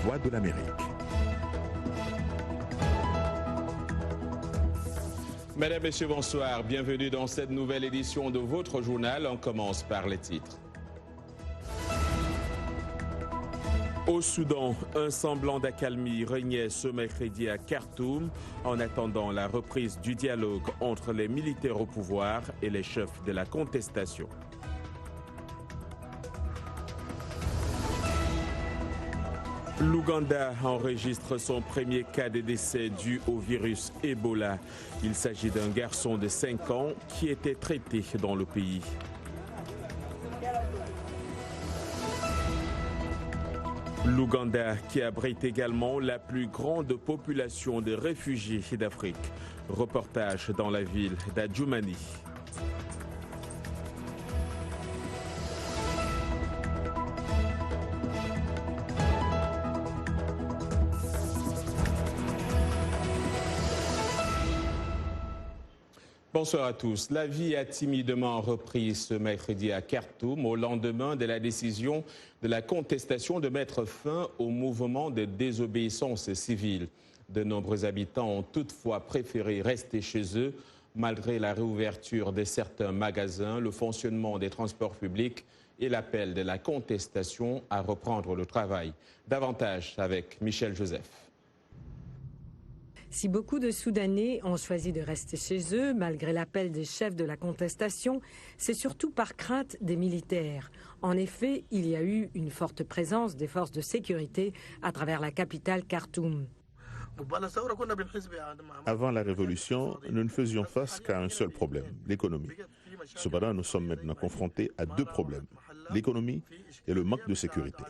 Voix de l'Amérique. Mesdames, Messieurs, bonsoir. Bienvenue dans cette nouvelle édition de votre journal. On commence par les titres. Au Soudan, un semblant d'accalmie régnait ce mercredi à Khartoum en attendant la reprise du dialogue entre les militaires au pouvoir et les chefs de la contestation. L'Ouganda enregistre son premier cas de décès dû au virus Ebola. Il s'agit d'un garçon de 5 ans qui était traité dans le pays. L'Ouganda qui abrite également la plus grande population de réfugiés d'Afrique. Reportage dans la ville d'Adjumani. Bonsoir à tous. La vie a timidement repris ce mercredi à Khartoum au lendemain de la décision de la contestation de mettre fin au mouvement de désobéissance civile. De nombreux habitants ont toutefois préféré rester chez eux malgré la réouverture de certains magasins, le fonctionnement des transports publics et l'appel de la contestation à reprendre le travail. Davantage avec Michel Joseph. Si beaucoup de Soudanais ont choisi de rester chez eux, malgré l'appel des chefs de la contestation, c'est surtout par crainte des militaires. En effet, il y a eu une forte présence des forces de sécurité à travers la capitale Khartoum. Avant la révolution, nous ne faisions face qu'à un seul problème, l'économie. Cependant, nous sommes maintenant confrontés à deux problèmes, l'économie et le manque de sécurité.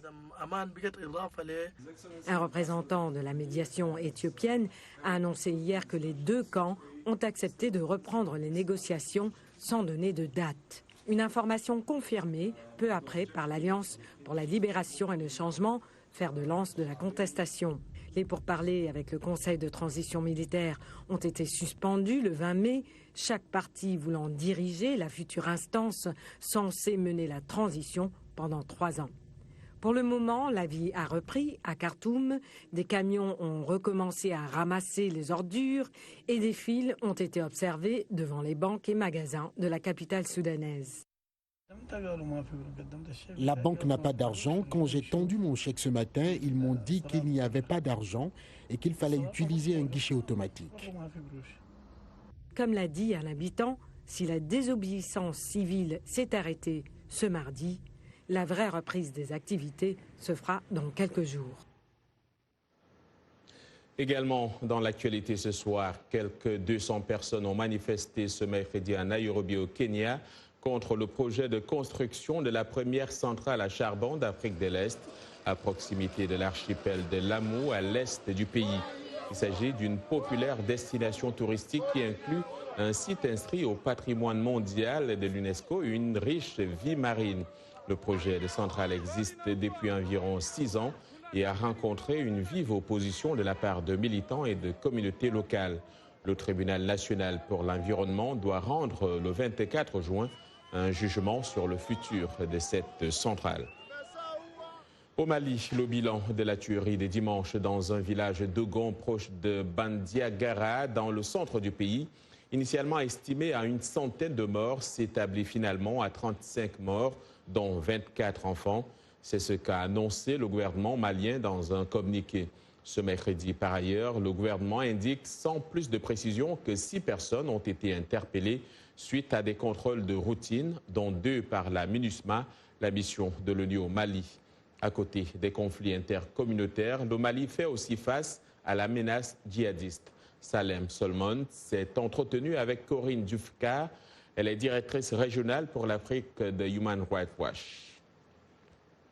Un représentant de la médiation éthiopienne a annoncé hier que les deux camps ont accepté de reprendre les négociations sans donner de date. Une information confirmée peu après par l'Alliance pour la libération et le changement, fer de lance de la contestation. Les pourparlers avec le Conseil de transition militaire ont été suspendus le 20 mai, chaque parti voulant diriger la future instance censée mener la transition pendant 3 ans. Pour le moment, la vie a repris à Khartoum. Des camions ont recommencé à ramasser les ordures et des files ont été observées devant les banques et magasins de la capitale soudanaise. La banque n'a pas d'argent. Quand j'ai tendu mon chèque ce matin, ils m'ont dit qu'il n'y avait pas d'argent et qu'il fallait utiliser un guichet automatique. Comme l'a dit un habitant, si la désobéissance civile s'est arrêtée ce mardi, la vraie reprise des activités se fera dans quelques jours. Également dans l'actualité ce soir, quelques 200 personnes ont manifesté ce mercredi à Nairobi au Kenya contre le projet de construction de la première centrale à charbon d'Afrique de l'Est à proximité de l'archipel de Lamu à l'est du pays. Il s'agit d'une populaire destination touristique qui inclut un site inscrit au patrimoine mondial de l'UNESCO et une riche vie marine. Le projet de centrale existe depuis environ 6 ans et a rencontré une vive opposition de la part de militants et de communautés locales. Le tribunal national pour l'environnement doit rendre le 24 juin un jugement sur le futur de cette centrale. Au Mali, le bilan de la tuerie de dimanche dans un village d'Ogon proche de Bandiagara dans le centre du pays, initialement estimé à une centaine de morts, s'établit finalement à 35 morts, dont 24 enfants. C'est ce qu'a annoncé le gouvernement malien dans un communiqué. Ce mercredi, par ailleurs, le gouvernement indique sans plus de précision que 6 personnes ont été interpellées suite à des contrôles de routine, dont 2 par la MINUSMA, la mission de l'ONU au Mali. À côté des conflits intercommunautaires, le Mali fait aussi face à la menace djihadiste. Salem Solomon s'est entretenu avec Corinne Dufka. Elle est directrice régionale pour l'Afrique de Human Rights Watch.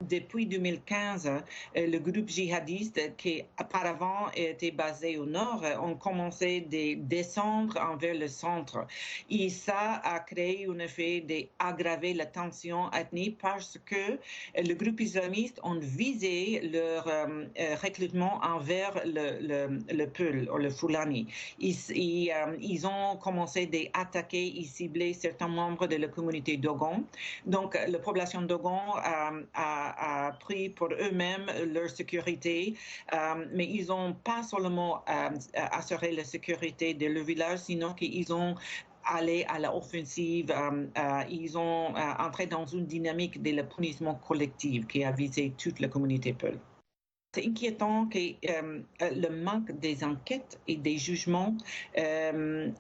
Depuis 2015, le groupe djihadiste qui auparavant était basé au nord ont commencé à descendre envers le centre. Et ça a créé un effet d'aggraver la tension ethnique parce que le groupe islamiste ont visé leur recrutement envers le Peul, ou le Fulani. Ils ont commencé à attaquer et cibler certains membres de la communauté Dogon. Donc, la population Dogon a a pris pour eux-mêmes leur sécurité, mais ils n'ont pas seulement assuré la sécurité de leur village, sinon qu'ils ont allé à l'offensive, ils ont entré dans une dynamique de la punissement collectif qui a visé toute la communauté Peul. C'est inquiétant que le manque des enquêtes et des jugements des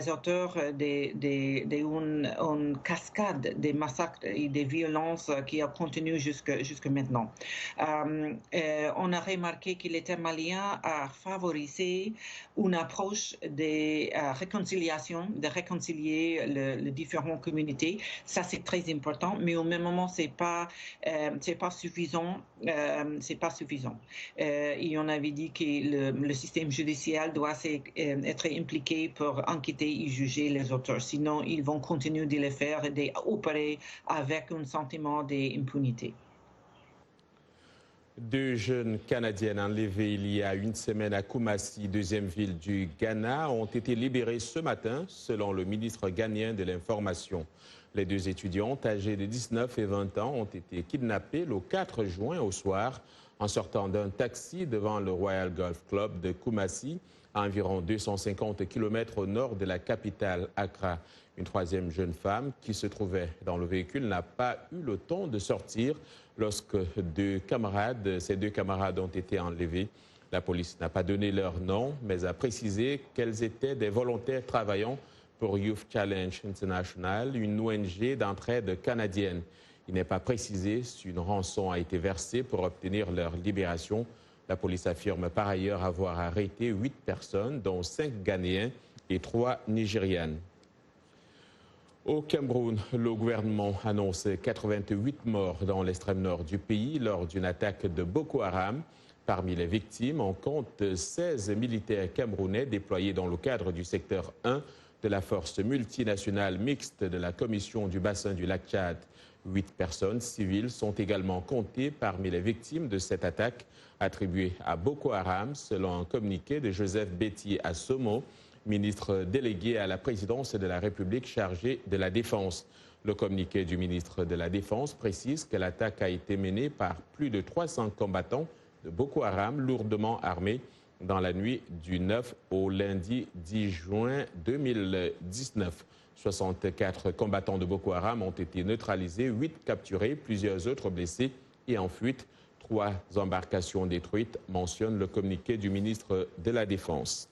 auteurs d'une cascade des massacres et des violences qui a continué jusque maintenant. On a remarqué que l'État malien a favorisé une approche de réconciliation, de réconcilier les différentes communautés. Ça, c'est très important, mais au même moment, c'est pas suffisant. C'est pas suffisant. Et on avait dit que le système judiciaire doit être impliqué pour enquêter et juger les auteurs. Sinon, ils vont continuer de le faire et d'opérer avec un sentiment d'impunité. 2 jeunes Canadiennes enlevées il y a une semaine à Kumasi, deuxième ville du Ghana, ont été libérées ce matin, selon le ministre ghanéen de l'Information. Les 2 étudiantes âgées de 19 et 20 ans ont été kidnappées le 4 juin au soir en sortant d'un taxi devant le Royal Golf Club de Kumasi, à environ 250 km au nord de la capitale Accra. Une 3e jeune femme qui se trouvait dans le véhicule n'a pas eu le temps de sortir lorsque ses 2 camarades ont été enlevés. La police n'a pas donné leur nom, mais a précisé qu'elles étaient des volontaires travaillant pour Youth Challenge International, une ONG d'entraide canadienne. Il n'est pas précisé si une rançon a été versée pour obtenir leur libération. La police affirme par ailleurs avoir arrêté 8 personnes, dont 5 Ghanéens et 3 Nigérianes. Au Cameroun, le gouvernement annonce 88 morts dans l'extrême nord du pays lors d'une attaque de Boko Haram. Parmi les victimes, on compte 16 militaires camerounais déployés dans le cadre du secteur 1 de la force multinationale mixte de la Commission du bassin du lac Tchad. 8 personnes civiles sont également comptées parmi les victimes de cette attaque attribuée à Boko Haram, selon un communiqué de Joseph Betty Assomo, ministre délégué à la présidence de la République chargé de la Défense. Le communiqué du ministre de la Défense précise que l'attaque a été menée par plus de 300 combattants de Boko Haram lourdement armés dans la nuit du 9 au lundi 10 juin 2019. 64 combattants de Boko Haram ont été neutralisés, 8 capturés, plusieurs autres blessés et en fuite. 3 embarcations détruites, mentionne le communiqué du ministre de la Défense.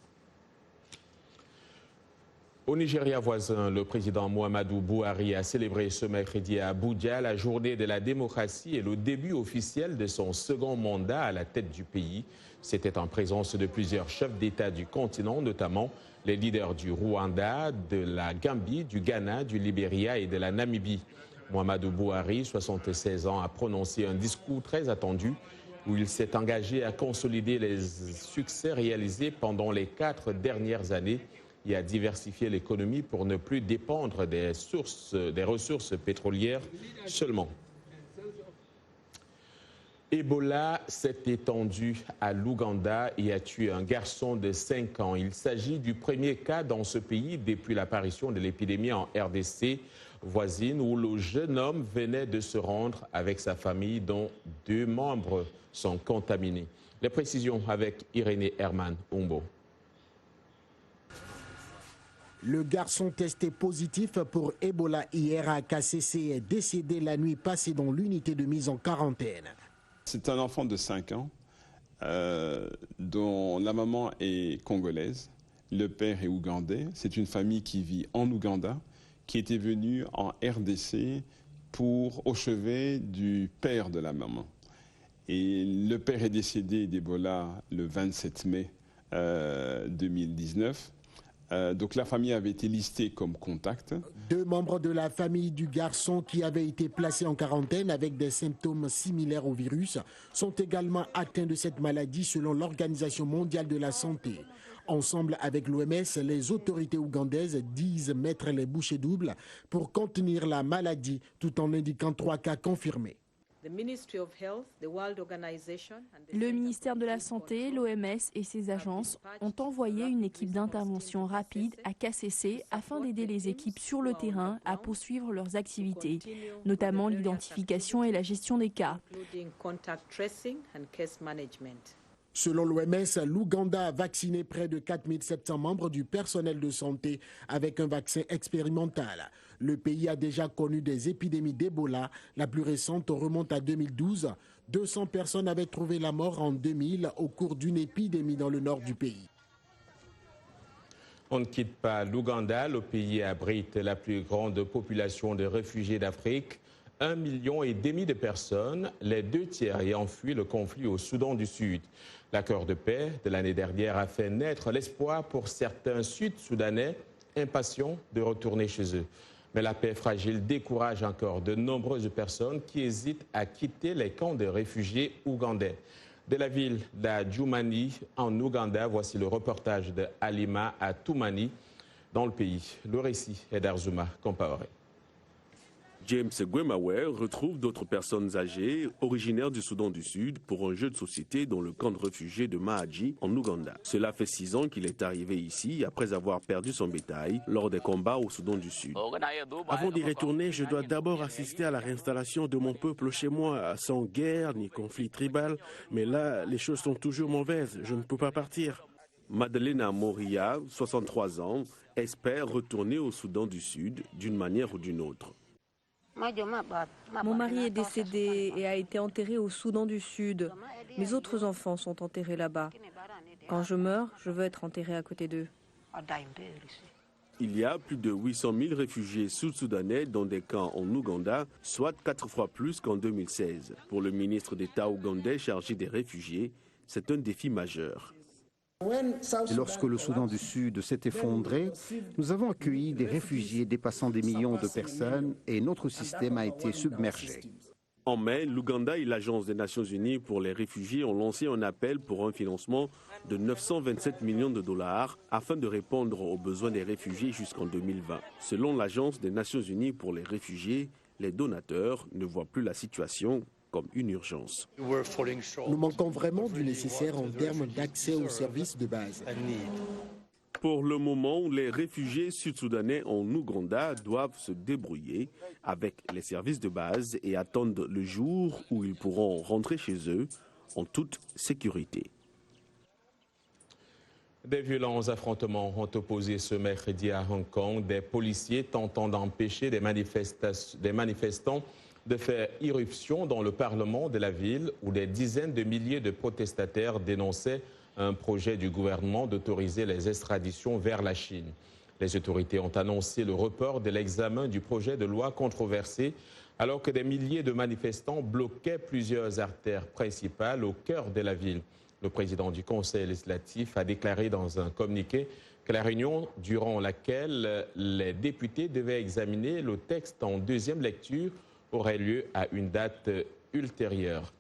Au Nigeria voisin, le président Muhammadu Buhari a célébré ce mercredi à Abuja la journée de la démocratie et le début officiel de son second mandat à la tête du pays. C'était en présence de plusieurs chefs d'État du continent, notamment les leaders du Rwanda, de la Gambie, du Ghana, du Libéria et de la Namibie. Muhammadu Buhari, 76 ans, a prononcé un discours très attendu où il s'est engagé à consolider les succès réalisés pendant les 4 dernières années et à diversifier l'économie pour ne plus dépendre des ressources pétrolières seulement. Ebola s'est étendu à l'Ouganda et a tué un garçon de 5 ans. Il s'agit du premier cas dans ce pays depuis l'apparition de l'épidémie en RDC voisine où le jeune homme venait de se rendre avec sa famille dont 2 membres sont contaminés. Les précisions avec Irénée Herman Umbo. Le garçon testé positif pour Ebola hier à KCC est décédé la nuit passée dans l'unité de mise en quarantaine. C'est un enfant de 5 ans dont la maman est congolaise, le père est ougandais. C'est une famille qui vit en Ouganda, qui était venue en RDC au chevet du père de la maman. Et le père est décédé d'Ebola le 27 mai 2019. Donc la famille avait été listée comme contact. 2 membres de la famille du garçon qui avaient été placés en quarantaine avec des symptômes similaires au virus sont également atteints de cette maladie selon l'Organisation mondiale de la santé. Ensemble avec l'OMS, les autorités ougandaises disent mettre les bouchées doubles pour contenir la maladie tout en indiquant 3 cas confirmés. Le ministère de la Santé, l'OMS et ses agences ont envoyé une équipe d'intervention rapide à KCC afin d'aider les équipes sur le terrain à poursuivre leurs activités, notamment l'identification et la gestion des cas. Selon l'OMS, l'Ouganda a vacciné près de 4700 membres du personnel de santé avec un vaccin expérimental. Le pays a déjà connu des épidémies d'Ebola. La plus récente remonte à 2012. 200 personnes avaient trouvé la mort en 2000 au cours d'une épidémie dans le nord du pays. On ne quitte pas l'Ouganda. Le pays abrite la plus grande population de réfugiés d'Afrique. 1,5 million de personnes, les 2/3 ayant fui le conflit au Soudan du Sud. L'accord de paix de l'année dernière a fait naître l'espoir pour certains Sud-Soudanais impatients de retourner chez eux. Mais la paix fragile décourage encore de nombreuses personnes qui hésitent à quitter les camps de réfugiés ougandais. De la ville d'Adjumani, en Ouganda, voici le reportage de Halima à Toumani, dans le pays. Le récit est d'Arzuma Compaoré. James Gwemawer retrouve d'autres personnes âgées originaires du Soudan du Sud pour un jeu de société dans le camp de réfugiés de Mahadji en Ouganda. Cela fait 6 ans qu'il est arrivé ici après avoir perdu son bétail lors des combats au Soudan du Sud. Avant d'y retourner, je dois d'abord assister à la réinstallation de mon peuple chez moi, sans guerre ni conflit tribal. Mais là, les choses sont toujours mauvaises. Je ne peux pas partir. Madeleine Moria, 63 ans, espère retourner au Soudan du Sud d'une manière ou d'une autre. Mon mari est décédé et a été enterré au Soudan du Sud. Mes autres enfants sont enterrés là-bas. Quand je meurs, je veux être enterré à côté d'eux. Il y a plus de 800 000 réfugiés sud-soudanais dans des camps en Ouganda, soit 4 fois plus qu'en 2016. Pour le ministre d'État ougandais chargé des réfugiés, c'est un défi majeur. Et lorsque le Soudan du Sud s'est effondré, nous avons accueilli des réfugiés dépassant des millions de personnes et notre système a été submergé. En mai, l'Ouganda et l'Agence des Nations Unies pour les réfugiés ont lancé un appel pour un financement de 927 millions de dollars afin de répondre aux besoins des réfugiés jusqu'en 2020. Selon l'Agence des Nations Unies pour les réfugiés, les donateurs ne voient plus la situation comme une urgence. Nous manquons vraiment du nécessaire en termes d'accès aux services de base. Pour le moment, les réfugiés sud-soudanais en Ouganda doivent se débrouiller avec les services de base et attendent le jour où ils pourront rentrer chez eux en toute sécurité. Des violents affrontements ont opposé ce mercredi à Hong Kong des policiers tentant d'empêcher des manifestants de faire irruption dans le Parlement de la ville où des dizaines de milliers de protestataires dénonçaient un projet du gouvernement d'autoriser les extraditions vers la Chine. Les autorités ont annoncé le report de l'examen du projet de loi controversé alors que des milliers de manifestants bloquaient plusieurs artères principales au cœur de la ville. Le président du Conseil législatif a déclaré dans un communiqué que la réunion durant laquelle les députés devaient examiner le texte en deuxième lecture aurait lieu à une date ultérieure.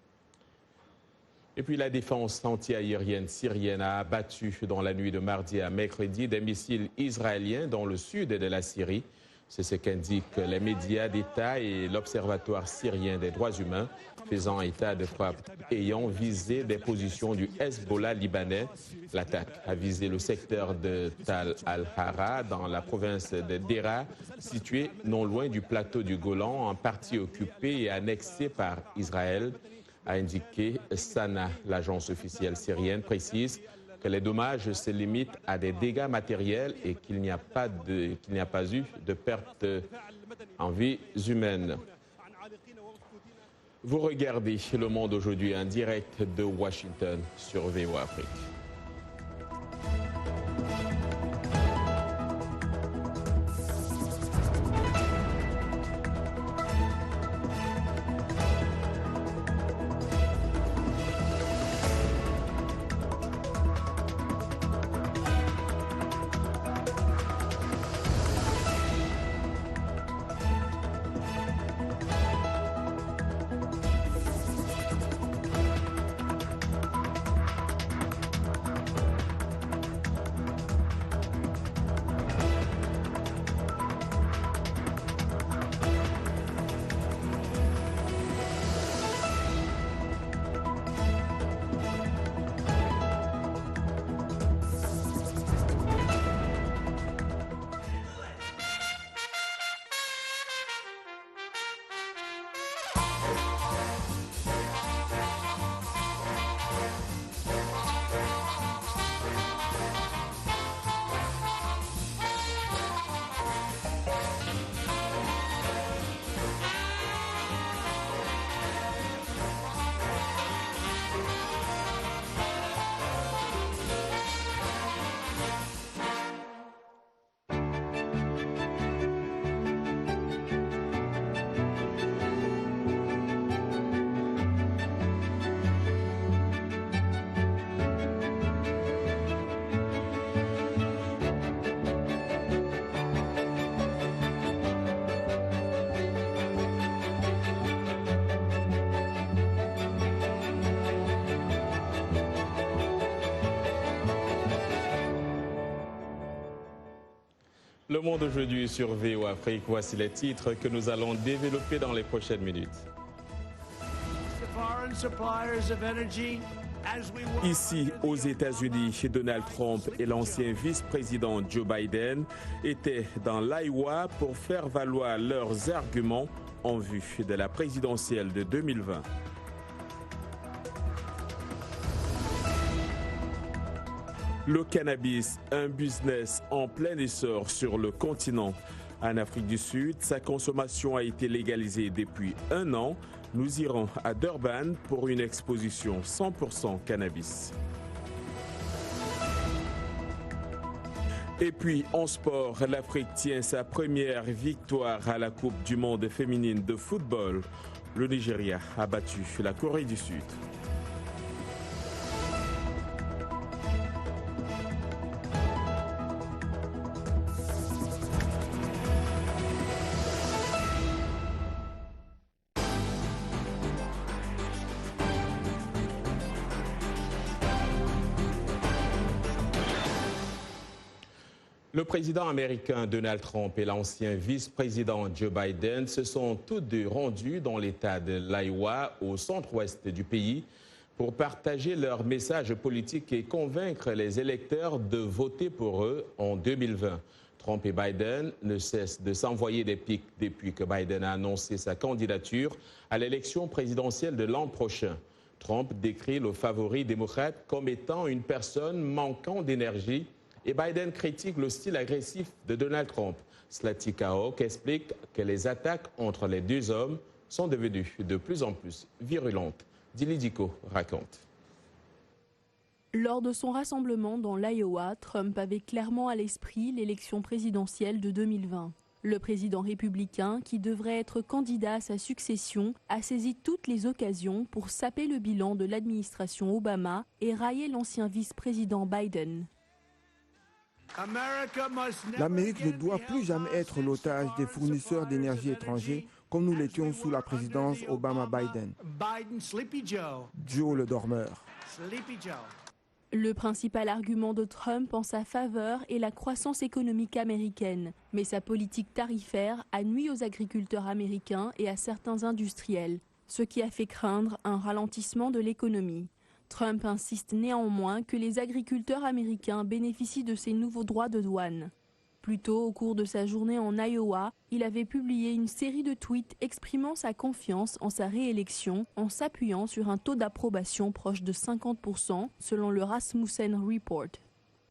Et puis la défense antiaérienne syrienne a abattu dans la nuit de mardi à mercredi des missiles israéliens dans le sud de la Syrie. C'est ce qu'indiquent les médias d'État et l'Observatoire syrien des droits humains, faisant état de frappes ayant visé des positions du Hezbollah libanais. L'attaque a visé le secteur de Tal al-Hara dans la province de Dera, situé non loin du plateau du Golan, en partie occupé et annexé par Israël, a indiqué Sana. L'agence officielle syrienne précise que les dommages se limitent à des dégâts matériels et qu'il n'y a pas eu de pertes en vies humaines. Vous regardez Le Monde aujourd'hui en direct de Washington sur VOA Afrique. Le monde aujourd'hui sur VOA Afrique, voici les titres que nous allons développer dans les prochaines minutes. Ici, aux États-Unis, Donald Trump et l'ancien vice-président Joe Biden étaient dans l'Iowa pour faire valoir leurs arguments en vue de la présidentielle de 2020. Le cannabis, un business en plein essor sur le continent. En Afrique du Sud, sa consommation a été légalisée depuis 1 an. Nous irons à Durban pour une exposition 100% cannabis. Et puis en sport, l'Afrique tient sa première victoire à la Coupe du monde féminine de football. Le Nigeria a battu la Corée du Sud. Le président américain Donald Trump et l'ancien vice-président Joe Biden se sont tous deux rendus dans l'État de l'Iowa, au centre-ouest du pays, pour partager leur message politique et convaincre les électeurs de voter pour eux en 2020. Trump et Biden ne cessent de s'envoyer des pics depuis que Biden a annoncé sa candidature à l'élection présidentielle de l'an prochain. Trump décrit le favori démocrate comme étant une personne manquant d'énergie et Biden critique le style agressif de Donald Trump. Zlatko Kaok explique que les attaques entre les deux hommes sont devenues de plus en plus virulentes. Dili Diko raconte. Lors de son rassemblement dans l'Iowa, Trump avait clairement à l'esprit l'élection présidentielle de 2020. Le président républicain, qui devrait être candidat à sa succession, a saisi toutes les occasions pour saper le bilan de l'administration Obama et railler l'ancien vice-président Biden. L'Amérique ne doit plus jamais être l'otage des fournisseurs d'énergie étrangers comme nous l'étions sous la présidence Obama-Biden. Joe le dormeur. Le principal argument de Trump en sa faveur est la croissance économique américaine, mais sa politique tarifaire a nui aux agriculteurs américains et à certains industriels, ce qui a fait craindre un ralentissement de l'économie. Trump insiste néanmoins que les agriculteurs américains bénéficient de ces nouveaux droits de douane. Plus tôt, au cours de sa journée en Iowa, il avait publié une série de tweets exprimant sa confiance en sa réélection en s'appuyant sur un taux d'approbation proche de 50% selon le Rasmussen Report.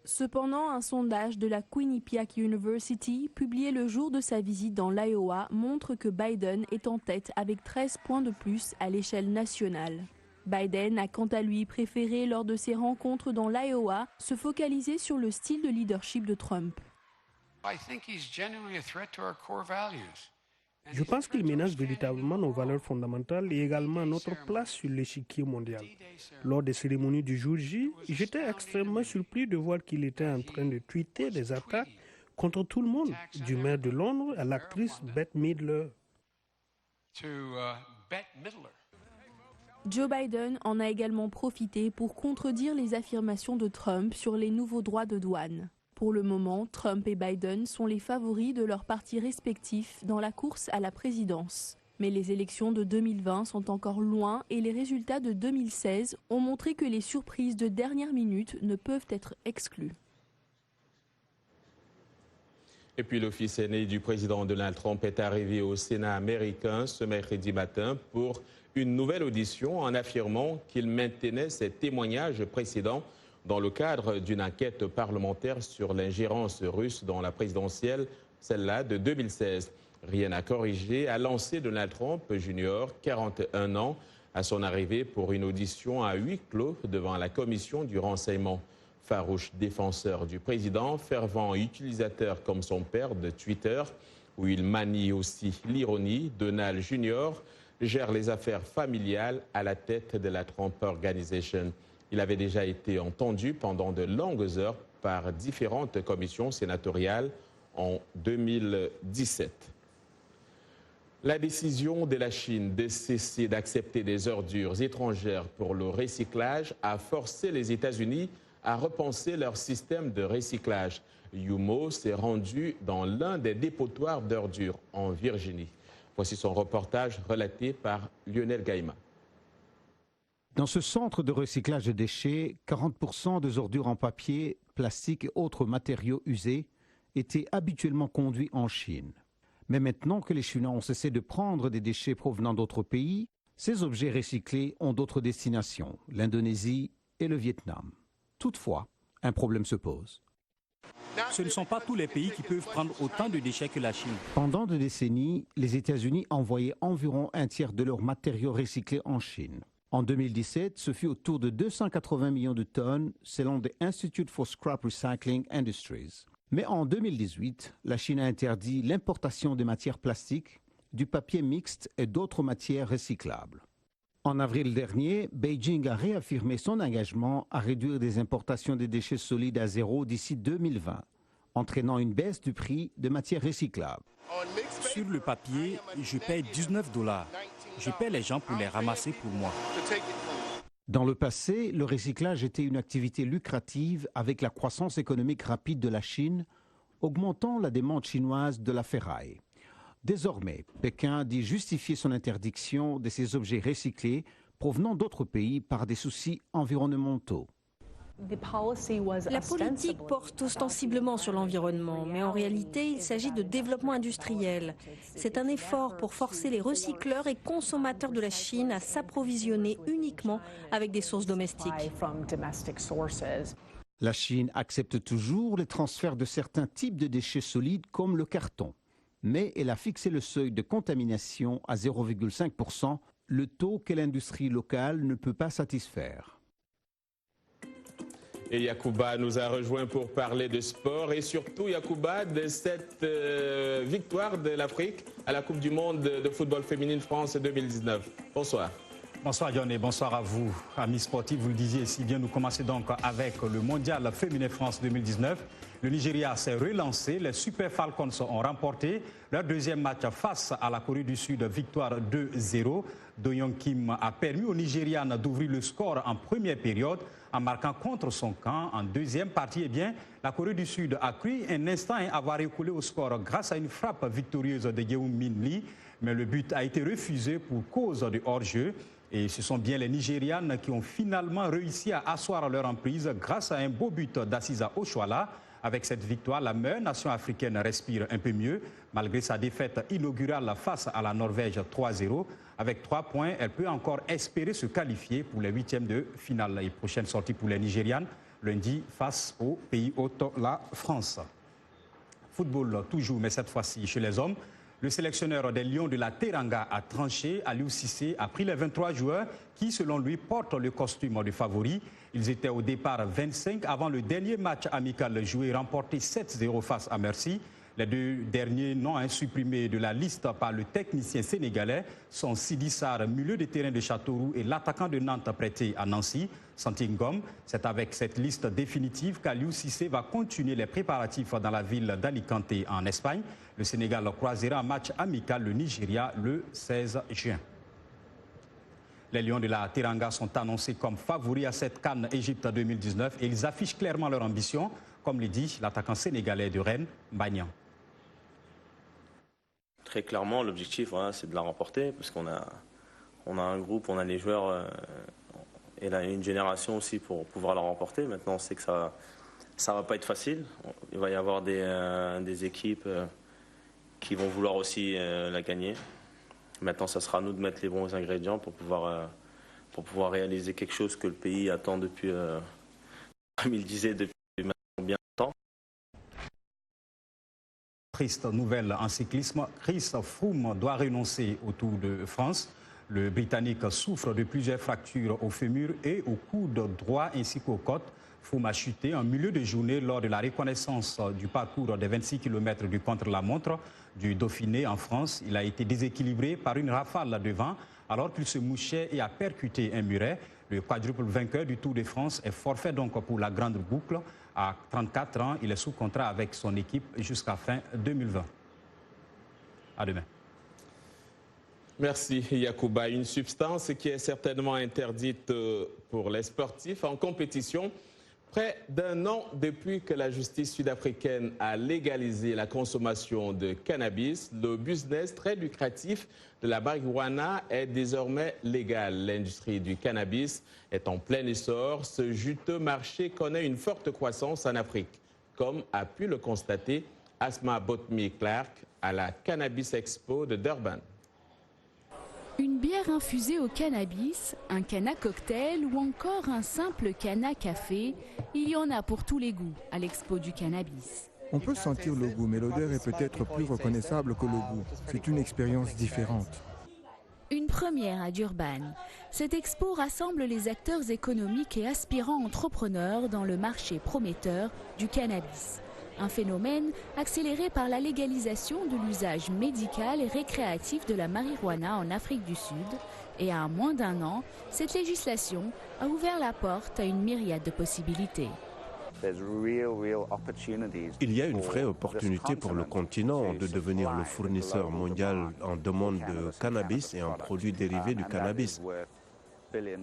Cependant, un sondage de la Quinnipiac University, publié le jour de sa visite dans l'Iowa, montre que Biden est en tête avec 13 points de plus à l'échelle nationale. Biden a quant à lui préféré, lors de ses rencontres dans l'Iowa, se focaliser sur le style de leadership de Trump. Je pense qu'il menace véritablement nos valeurs fondamentales et également notre place sur l'échiquier mondial. Lors des cérémonies du jour J, j'étais extrêmement surpris de voir qu'il était en train de tweeter des attaques contre tout le monde, du maire de Londres à l'actrice Bette Midler. Joe Biden en a également profité pour contredire les affirmations de Trump sur les nouveaux droits de douane. Pour le moment, Trump et Biden sont les favoris de leurs partis respectifs dans la course à la présidence. Mais les élections de 2020 sont encore loin et les résultats de 2016 ont montré que les surprises de dernière minute ne peuvent être exclues. Et puis le fils aîné du président Donald Trump est arrivé au Sénat américain ce mercredi matin pour une nouvelle audition en affirmant qu'il maintenait ses témoignages précédents dans le cadre d'une enquête parlementaire sur l'ingérence russe dans la présidentielle, celle-là de 2016. Rien à corriger, a lancé Donald Trump Jr., 41 ans, à son arrivée pour une audition à huis clos devant la commission du renseignement. Farouche défenseur du président, fervent utilisateur comme son père de Twitter, où il manie aussi l'ironie, Donald Jr. gère les affaires familiales à la tête de la Trump Organization. Il avait déjà été entendu pendant de longues heures par différentes commissions sénatoriales en 2017. La décision de la Chine de cesser d'accepter des ordures étrangères pour le recyclage a forcé les États-Unis à repenser leur système de recyclage. Yumo s'est rendu dans l'un des dépotoirs d'ordures en Virginie. Voici son reportage relaté par Lionel Gaïma. Dans ce centre de recyclage de déchets, 40% des ordures en papier, plastique et autres matériaux usés étaient habituellement conduits en Chine. Mais maintenant que les Chinois ont cessé de prendre des déchets provenant d'autres pays, ces objets recyclés ont d'autres destinations, l'Indonésie et le Vietnam. Toutefois, un problème se pose. Ce ne sont pas tous les pays qui peuvent prendre autant de déchets que la Chine. Pendant des décennies, les États-Unis envoyaient environ un tiers de leurs matériaux recyclés en Chine. En 2017, ce fut autour de 280 millions de tonnes, selon the Institute for Scrap Recycling Industries. Mais en 2018, la Chine a interdit l'importation des matières plastiques, du papier mixte et d'autres matières recyclables. En avril dernier, Beijing a réaffirmé son engagement à réduire des importations de déchets solides à zéro d'ici 2020, entraînant une baisse du prix de matières recyclables. Sur le papier, je paye $19. Je paie les gens pour les ramasser pour moi. Dans le passé, le recyclage était une activité lucrative avec la croissance économique rapide de la Chine, augmentant la demande chinoise de la ferraille. Désormais, Pékin dit justifier son interdiction de ces objets recyclés provenant d'autres pays par des soucis environnementaux. La politique porte ostensiblement sur l'environnement, mais en réalité, il s'agit de développement industriel. C'est un effort pour forcer les recycleurs et consommateurs de la Chine à s'approvisionner uniquement avec des sources domestiques. La Chine accepte toujours les transferts de certains types de déchets solides comme le carton, mais elle a fixé le seuil de contamination à 0,5%, le taux que l'industrie locale ne peut pas satisfaire. Et Yacouba nous a rejoint pour parler de sport et surtout, Yacouba, de cette victoire de l'Afrique à la Coupe du Monde de football féminine France 2019. Bonsoir. Bonsoir John et bonsoir à vous, amis sportifs. Vous le disiez si bien, nous commençons donc avec le Mondial féminin France 2019. Le Nigeria s'est relancé, les Super Falcons ont remporté leur deuxième match face à la Corée du Sud, victoire 2-0. Do Young Kim a permis aux Nigérianes d'ouvrir le score en première période en marquant contre son camp. En deuxième partie, la Corée du Sud a cru un instant avoir recoulé au score grâce à une frappe victorieuse de Yeon-min Lee, mais le but a été refusé pour cause de hors-jeu. Et ce sont bien les Nigérianes qui ont finalement réussi à asseoir leur emprise grâce à un beau but d'Assiza Oshoala. Avec cette victoire, la meilleure nation africaine respire un peu mieux. Malgré sa défaite inaugurale face à la Norvège 3-0, avec 3 points, elle peut encore espérer se qualifier pour les huitièmes de finale. Et prochaine sortie pour les Nigérianes, lundi face au pays hôte, la France. Football toujours, mais cette fois-ci chez les hommes. Le sélectionneur des Lions de la Teranga a tranché. Aliou Cissé a pris les 23 joueurs qui, selon lui, portent le costume de favori. Ils étaient au départ 25 avant le dernier match amical joué et remporté 7-0 face à Merci. Les deux derniers noms supprimés de la liste par le technicien sénégalais sont Sidi Sarr, milieu de terrain de Châteauroux, et l'attaquant de Nantes prêté à Nancy, Santi Ngom. C'est avec cette liste définitive qu'Aliou Cissé va continuer les préparatifs dans la ville d'Alicante en Espagne. Le Sénégal croisera un match amical le Nigeria le 16 juin. Les Lions de la Teranga sont annoncés comme favoris à cette CAN Égypte 2019 et ils affichent clairement leur ambition, comme le dit l'attaquant sénégalais de Rennes, Bagnan. Très clairement, l'objectif, c'est de la remporter parce qu'on a un groupe, on a les joueurs et une génération aussi pour pouvoir la remporter. Maintenant, on sait que ça va pas être facile. Il va y avoir des équipes qui vont vouloir aussi la gagner. Maintenant, ça sera à nous de mettre les bons ingrédients pour pouvoir réaliser quelque chose que le pays attend depuis, comme il disait, depuis maintenant bien longtemps. Triste nouvelle en cyclisme, Chris Froome doit renoncer au Tour de France. Le Britannique souffre de plusieurs fractures au fémur et au coude droit ainsi qu'aux côtes. Froome a chuté en milieu de journée lors de la reconnaissance du parcours des 26 km du contre-la-montre du Dauphiné en France. Il a été déséquilibré par une rafale de vent alors qu'il se mouchait et a percuté un muret. Le quadruple vainqueur du Tour de France est forfait donc pour la grande boucle. À 34 ans, il est sous contrat avec son équipe jusqu'à fin 2020. À demain. Merci Yacouba. Une substance qui est certainement interdite pour les sportifs en compétition Près d'un an depuis que la justice sud-africaine a légalisé la consommation de cannabis, le business très lucratif de la marijuana est désormais légal. L'industrie du cannabis est en plein essor. Ce juteux marché connaît une forte croissance en Afrique, comme a pu le constater Asma Botmi-Clark à la Cannabis Expo de Durban. Une bière infusée au cannabis, un canna cocktail ou encore un simple canna café, il y en a pour tous les goûts à l'expo du cannabis. On peut sentir le goût, mais l'odeur est peut-être plus reconnaissable que le goût. C'est une expérience différente. Une première à Durban. Cette expo rassemble les acteurs économiques et aspirants entrepreneurs dans le marché prometteur du cannabis. Un phénomène accéléré par la légalisation de l'usage médical et récréatif de la marijuana en Afrique du Sud. Et à moins d'un an, cette législation a ouvert la porte à une myriade de possibilités. Il y a une vraie opportunité pour le continent de devenir le fournisseur mondial en demande de cannabis et en produits dérivés du cannabis.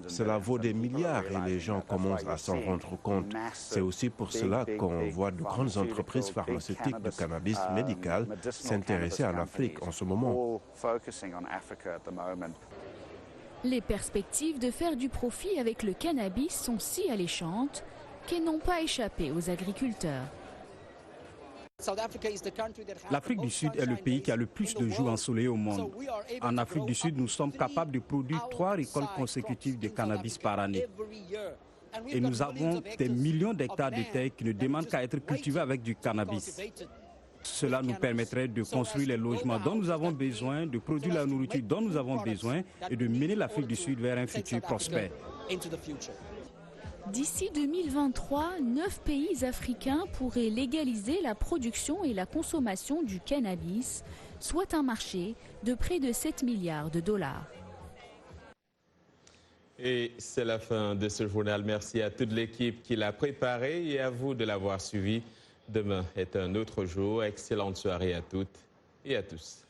Cela vaut des milliards et les gens commencent à s'en rendre compte. C'est aussi pour cela qu'on voit de grandes entreprises pharmaceutiques de cannabis médical s'intéresser à l'Afrique en ce moment. Les perspectives de faire du profit avec le cannabis sont si alléchantes qu'elles n'ont pas échappé aux agriculteurs. L'Afrique du Sud est le pays qui a le plus de jours ensoleillés au monde. En Afrique du Sud, nous sommes capables de produire 3 récoltes consécutives de cannabis par année. Et nous avons des millions d'hectares de terres qui ne demandent qu'à être cultivés avec du cannabis. Cela nous permettrait de construire les logements dont nous avons besoin, de produire la nourriture dont nous avons besoin et de mener l'Afrique du Sud vers un futur prospère. D'ici 2023, 9 pays africains pourraient légaliser la production et la consommation du cannabis, soit un marché de près de 7 milliards de dollars. Et c'est la fin de ce journal. Merci à toute l'équipe qui l'a préparé et à vous de l'avoir suivi. Demain est un autre jour. Excellente soirée à toutes et à tous.